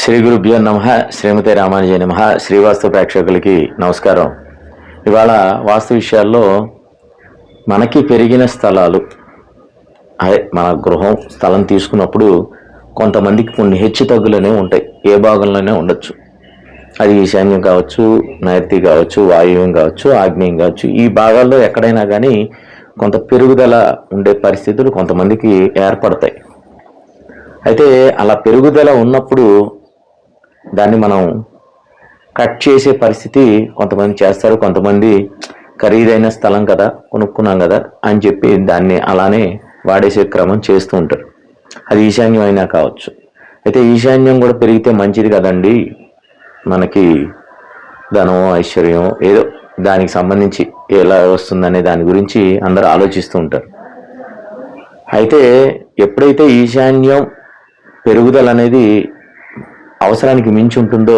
శ్రీ గురుభ్యో నమః. శ్రీమతి రామానుజయ నమః. శ్రీవాస్తు ప్రేక్షకులకి నమస్కారం. ఇవాళ వాస్తు విషయాల్లో మనకి పెరిగిన స్థలాలు, అదే మన గృహం స్థలం తీసుకున్నప్పుడు కొంతమందికి కొన్ని హెచ్చు తగ్గులనే ఉంటాయి. ఏ భాగంలోనే ఉండొచ్చు. అది ఈశాన్యం కావచ్చు, నైరుతి కావచ్చు, వాయువ్యం కావచ్చు, ఆగ్నేయం కావచ్చు. ఈ భాగాల్లో ఎక్కడైనా కానీ కొంత పెరుగుదల ఉండే పరిస్థితులు కొంతమందికి ఏర్పడతాయి. అయితే అలా పెరుగుదల ఉన్నప్పుడు దాన్ని మనం కట్ చేసే పరిస్థితి కొంతమంది చేస్తారు. కొంతమంది ఖరీదైన స్థలం కదా, కొనుక్కున్నాం కదా అని చెప్పి దాన్ని అలానే వాడేసే క్రమం చేస్తూ ఉంటారు. అది ఈశాన్యం అయినా కావచ్చు. అయితే ఈశాన్యం కూడా పెరిగితే మంచిది కదండి, మనకి ధనం ఐశ్వర్యం ఏదో దానికి సంబంధించి ఎలా వస్తుందనే దాని గురించి అందరూ ఆలోచిస్తూ ఉంటారు. అయితే ఎప్పుడైతే ఈశాన్యం పెరుగుదల అనేది అవసరానికి మించి ఉంటుందో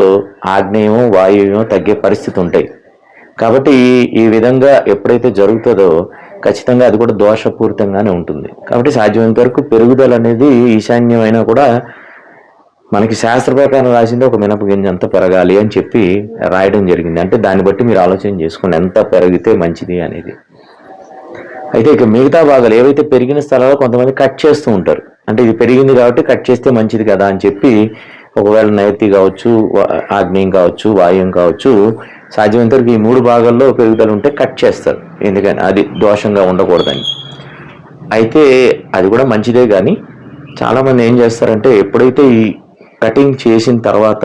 ఆగ్నేయం వాయువ్యం తగ్గే పరిస్థితి ఉంటాయి. కాబట్టి ఈ విధంగా ఎప్పుడైతే జరుగుతుందో ఖచ్చితంగా అది కూడా దోషపూరితంగానే ఉంటుంది. కాబట్టి సాధ్యమైనంత వరకు పెరుగుదల అనేది ఈశాన్యం అయినా కూడా మనకి శాస్త్ర ప్రకారం రాసింది ఒక మినప గింజ అంతా పెరగాలి అని చెప్పి రాయడం జరిగింది. అంటే దాన్ని బట్టి మీరు ఆలోచన చేసుకోండి ఎంత పెరిగితే మంచిది అనేది. అయితే ఇక మిగతా భాగాలు ఏవైతే పెరిగిన స్థలాల్లో కొంతమంది కట్ చేస్తూ ఉంటారు. అంటే ఇది పెరిగింది కాబట్టి కట్ చేస్తే మంచిది కదా అని చెప్పి ఒకవేళ నైరుతి కావచ్చు, ఆగ్నేయం కావచ్చు, వాయువ్యం కావచ్చు, సాధ్యమైనంత వరకు ఈ 3 భాగాల్లో పెరుగుదల ఉంటే కట్ చేస్తారు. ఎందుకని అది దోషంగా ఉండకూడదని. అయితే అది కూడా మంచిదే. కానీ చాలామంది ఏం చేస్తారంటే ఎప్పుడైతే ఈ కటింగ్ చేసిన తర్వాత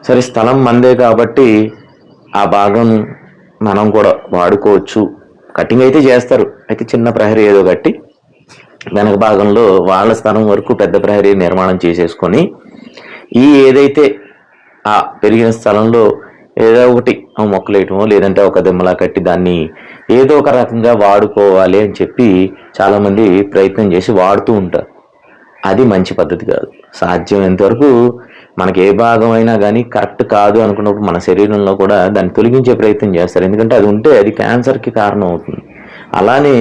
సరే స్థలం మందే కాబట్టి ఆ భాగం మనం కూడా వాడుకోవచ్చు, కటింగ్ అయితే చేస్తారు. అయితే చిన్న ప్రహరీ ఏదో కట్టి వెనక భాగంలో వాళ్ళ స్థలం వరకు పెద్ద ప్రహరీ నిర్మాణం చేసేసుకొని ఈ ఏదైతే ఆ పెరిగిన స్థలంలో ఏదో ఒకటి మొక్కలు వేయటమో లేదంటే ఒక దిమ్మలా కట్టి దాన్ని ఏదో ఒక రకంగా వాడుకోవాలి అని చెప్పి చాలామంది ప్రయత్నం చేసి వాడుతూ ఉంటారు. అది మంచి పద్ధతి కాదు. సాధ్యమైనంత వరకు మనకి ఏ భాగం అయినా కానీ కరెక్ట్ కాదు అనుకున్నప్పుడు మన శరీరంలో కూడా దాన్ని తొలగించే ప్రయత్నం చేస్తారు. ఎందుకంటే అది ఉంటే అది క్యాన్సర్కి కారణం అవుతుంది. అలానే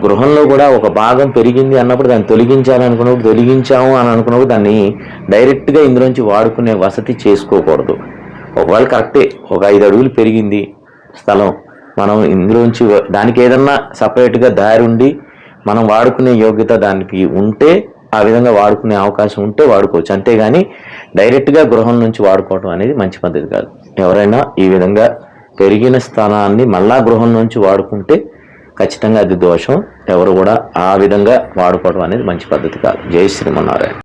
గృహంలో కూడా ఒక భాగం పెరిగింది అన్నప్పుడు దాన్ని తొలగించాలనుకున్నప్పుడు తొలగించాము అని అనుకున్నప్పుడు దాన్ని డైరెక్ట్గా ఇందులోంచి వాడుకునే వసతి చేసుకోకూడదు. ఒకవేళ కరెక్టే ఒక 5 అడుగులు పెరిగింది స్థలం, మనం ఇందులోంచి దానికి ఏదన్నా సపరేట్గా దారి ఉండి మనం వాడుకునే యోగ్యత దానికి ఉంటే ఆ విధంగా వాడుకునే అవకాశం ఉంటే వాడుకోవచ్చు. అంతేగాని డైరెక్ట్గా గృహం నుంచి వాడుకోవడం అనేది మంచి పద్ధతి కాదు. ఎవరైనా ఈ విధంగా పెరిగిన స్థానాన్ని మళ్ళా గృహం నుంచి వాడుకుంటే ఖచ్చితంగా అది దోషం. ఎవరు కూడా ఆ విధంగా వాడుకోవడం అనేది మంచి పద్ధతి కాదు. జై శ్రీమన్నారాయణ.